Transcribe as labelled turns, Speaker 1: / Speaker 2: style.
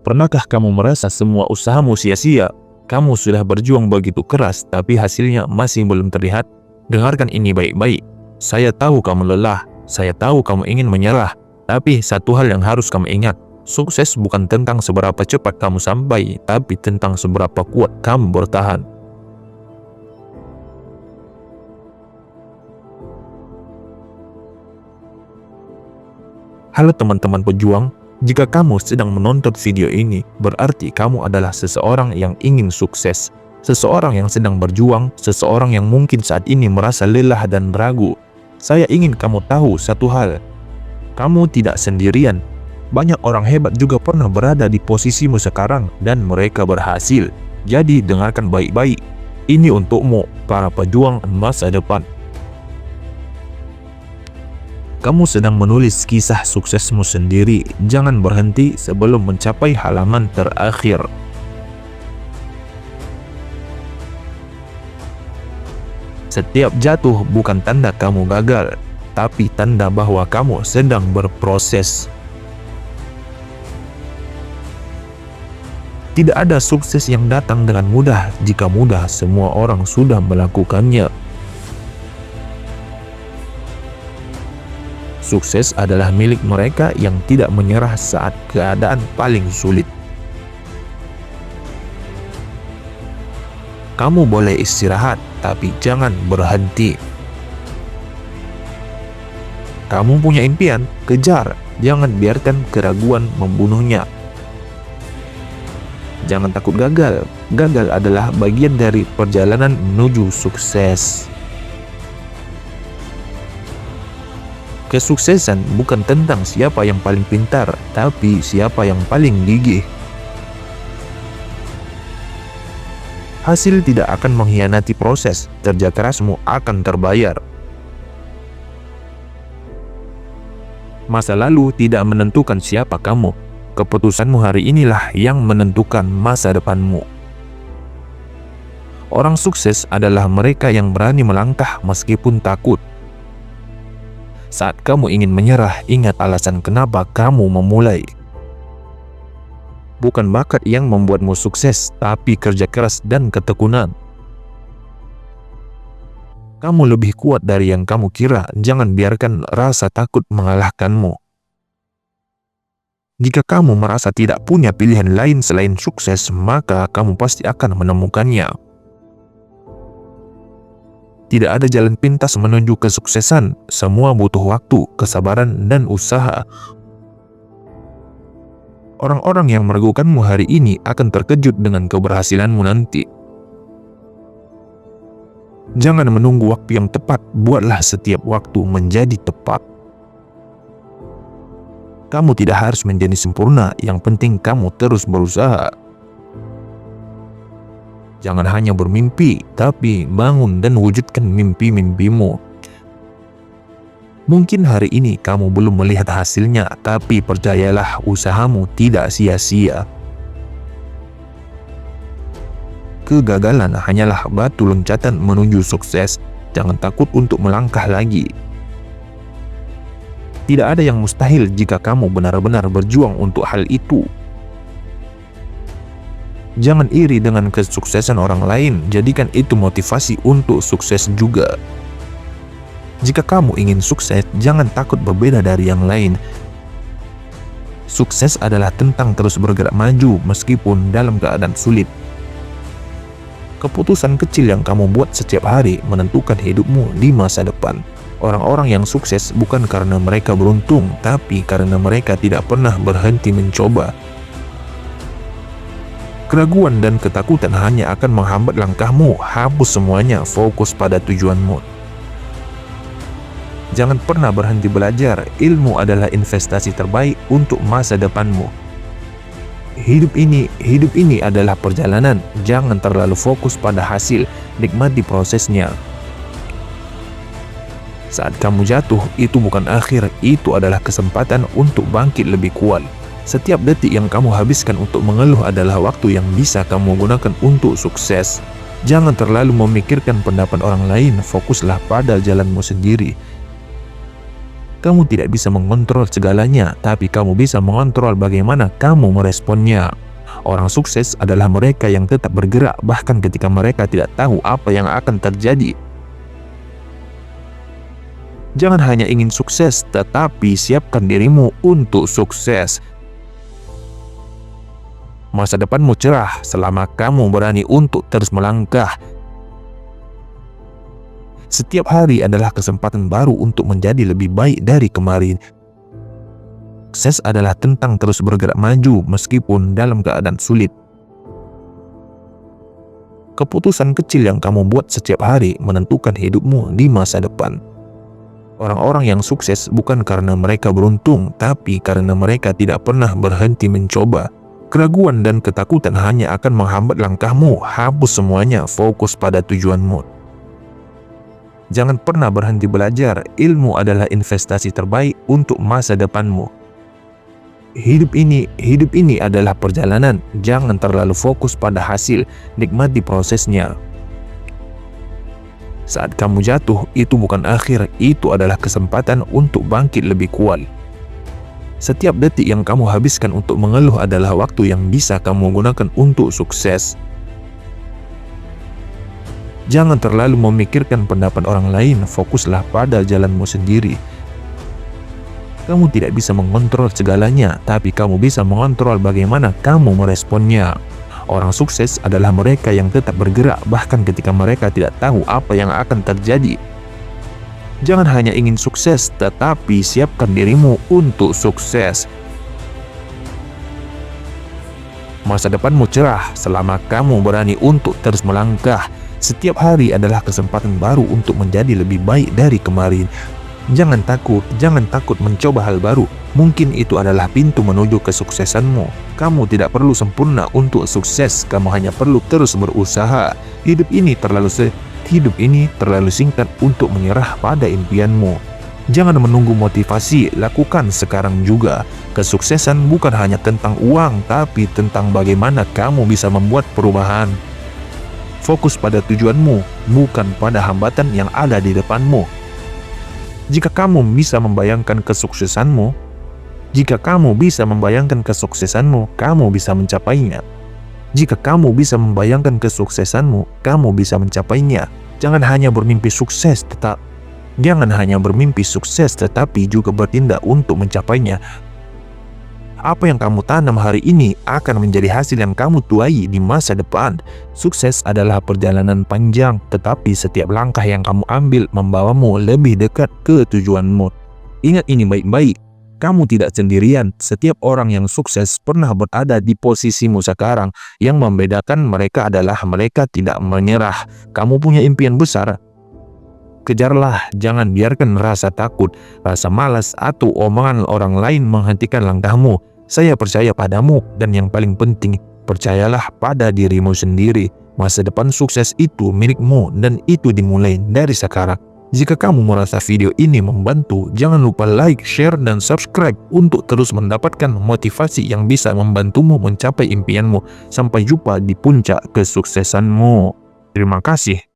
Speaker 1: Pernahkah kamu merasa semua usahamu sia-sia? Kamu sudah berjuang begitu keras, tapi hasilnya masih belum terlihat? Dengarkan ini baik-baik. Saya tahu kamu lelah, saya tahu kamu ingin menyerah, tapi satu hal yang harus kamu ingat, sukses bukan tentang seberapa cepat kamu sampai, tapi tentang seberapa kuat kamu bertahan. Halo teman-teman pejuang, jika kamu sedang menonton video ini, berarti kamu adalah seseorang yang ingin sukses, seseorang yang sedang berjuang, seseorang yang mungkin saat ini merasa lelah dan ragu. Saya ingin kamu tahu satu hal, kamu tidak sendirian. Banyak orang hebat juga pernah berada di posisimu sekarang dan mereka berhasil. Jadi dengarkan baik-baik, ini untukmu, para pejuang masa depan. Kamu sedang menulis kisah suksesmu sendiri. Jangan berhenti sebelum mencapai halaman terakhir. Setiap jatuh bukan tanda kamu gagal, tapi tanda bahwa kamu sedang berproses. Tidak ada sukses yang datang dengan mudah. Jika mudah, semua orang sudah melakukannya. Sukses adalah milik mereka yang tidak menyerah saat keadaan paling sulit. Kamu boleh istirahat, tapi jangan berhenti. Kamu punya impian, kejar. Jangan biarkan keraguan membunuhnya. Jangan takut gagal. Gagal adalah bagian dari perjalanan menuju sukses. Kesuksesan bukan tentang siapa yang paling pintar, tapi siapa yang paling gigih. Hasil tidak akan mengkhianati proses, kerja kerasmu akan terbayar. Masa lalu tidak menentukan siapa kamu. Keputusanmu hari inilah yang menentukan masa depanmu. Orang sukses adalah mereka yang berani melangkah meskipun takut. Saat kamu ingin menyerah, ingat alasan kenapa kamu memulai. Bukan bakat yang membuatmu sukses, tapi kerja keras dan ketekunan. Kamu lebih kuat dari yang kamu kira. Jangan biarkan rasa takut mengalahkanmu. Jika kamu merasa tidak punya pilihan lain selain sukses, maka kamu pasti akan menemukannya. Tidak ada jalan pintas menuju kesuksesan. Semua butuh waktu, kesabaran, dan usaha. Orang-orang yang meragukanmu hari ini akan terkejut dengan keberhasilanmu nanti. Jangan menunggu waktu yang tepat, buatlah setiap waktu menjadi tepat. Kamu tidak harus menjadi sempurna, yang penting kamu terus berusaha. Jangan hanya bermimpi, tapi bangun dan wujudkan mimpi-mimpimu. Mungkin hari ini kamu belum melihat hasilnya, tapi percayalah, usahamu tidak sia-sia. Kegagalan hanyalah batu loncatan menuju sukses. Jangan takut untuk melangkah lagi. Tidak ada yang mustahil jika kamu benar-benar berjuang untuk hal itu. Jangan iri dengan kesuksesan orang lain, jadikan itu motivasi untuk sukses juga. Jika kamu ingin sukses, jangan takut berbeda dari yang lain. Sukses adalah tentang terus bergerak maju meskipun dalam keadaan sulit. Keputusan kecil yang kamu buat setiap hari menentukan hidupmu di masa depan. Orang-orang yang sukses bukan karena mereka beruntung, tapi karena mereka tidak pernah berhenti mencoba. Keraguan dan ketakutan hanya akan menghambat langkahmu. Hapus semuanya, fokus pada tujuanmu. Jangan pernah berhenti belajar. Ilmu adalah investasi terbaik untuk masa depanmu. Hidup ini adalah perjalanan. Jangan terlalu fokus pada hasil, nikmati prosesnya. Saat kamu jatuh, itu bukan akhir, itu adalah kesempatan untuk bangkit lebih kuat. Setiap detik yang kamu habiskan untuk mengeluh adalah waktu yang bisa kamu gunakan untuk sukses. Jangan terlalu memikirkan pendapat orang lain, fokuslah pada jalanmu sendiri. Kamu tidak bisa mengontrol segalanya, tapi kamu bisa mengontrol bagaimana kamu meresponnya. Orang sukses adalah mereka yang tetap bergerak bahkan ketika mereka tidak tahu apa yang akan terjadi. Jangan hanya ingin sukses, tetapi siapkan dirimu untuk sukses. Masa depanmu cerah selama kamu berani untuk terus melangkah. Setiap hari adalah kesempatan baru untuk menjadi lebih baik dari kemarin. Sukses adalah tentang terus bergerak maju meskipun dalam keadaan sulit. Keputusan kecil yang kamu buat setiap hari menentukan hidupmu di masa depan. Orang-orang yang sukses bukan karena mereka beruntung, tapi karena mereka tidak pernah berhenti mencoba. Keraguan dan ketakutan hanya akan menghambat langkahmu. Hapus semuanya, fokus pada tujuanmu. Jangan pernah berhenti belajar. Ilmu adalah investasi terbaik untuk masa depanmu. Hidup ini adalah perjalanan. Jangan terlalu fokus pada hasil, nikmati prosesnya. Saat kamu jatuh, itu bukan akhir, itu adalah kesempatan untuk bangkit lebih kuat. Setiap detik yang kamu habiskan untuk mengeluh adalah waktu yang bisa kamu gunakan untuk sukses. Jangan terlalu memikirkan pendapat orang lain, fokuslah pada jalanmu sendiri. Kamu tidak bisa mengontrol segalanya, tapi kamu bisa mengontrol bagaimana kamu meresponnya. Orang sukses adalah mereka yang tetap bergerak bahkan ketika mereka tidak tahu apa yang akan terjadi. Jangan hanya ingin sukses, tetapi siapkan dirimu untuk sukses. Masa depanmu cerah selama kamu berani untuk terus melangkah. Setiap hari adalah kesempatan baru untuk menjadi lebih baik dari kemarin. Jangan takut mencoba hal baru. Mungkin itu adalah pintu menuju kesuksesanmu. Kamu tidak perlu sempurna untuk sukses, kamu hanya perlu terus berusaha. Hidup ini terlalu singkat untuk menyerah pada impianmu. Jangan menunggu motivasi, lakukan sekarang juga. Kesuksesan bukan hanya tentang uang, tapi tentang bagaimana kamu bisa membuat perubahan. Fokus pada tujuanmu, bukan pada hambatan yang ada di depanmu. Jika kamu bisa membayangkan kesuksesanmu, kamu bisa mencapainya. Jika kamu bisa membayangkan kesuksesanmu, kamu bisa mencapainya. Jangan hanya bermimpi sukses, tetapi juga bertindak untuk mencapainya. Apa yang kamu tanam hari ini akan menjadi hasil yang kamu tuai di masa depan. Sukses adalah perjalanan panjang, tetapi setiap langkah yang kamu ambil membawamu lebih dekat ke tujuanmu. Ingat ini baik-baik, kamu tidak sendirian. Setiap orang yang sukses pernah berada di posisimu sekarang. Yang membedakan mereka adalah mereka tidak menyerah. Kamu punya impian besar, kejarlah, jangan biarkan rasa takut, rasa malas, atau omongan orang lain menghentikan langkahmu. Saya percaya padamu, dan yang paling penting, percayalah pada dirimu sendiri. Masa depan sukses itu milikmu, dan itu dimulai dari sekarang. Jika kamu merasa video ini membantu, jangan lupa like, share, dan subscribe untuk terus mendapatkan motivasi yang bisa membantumu mencapai impianmu. Sampai jumpa di puncak kesuksesanmu. Terima kasih.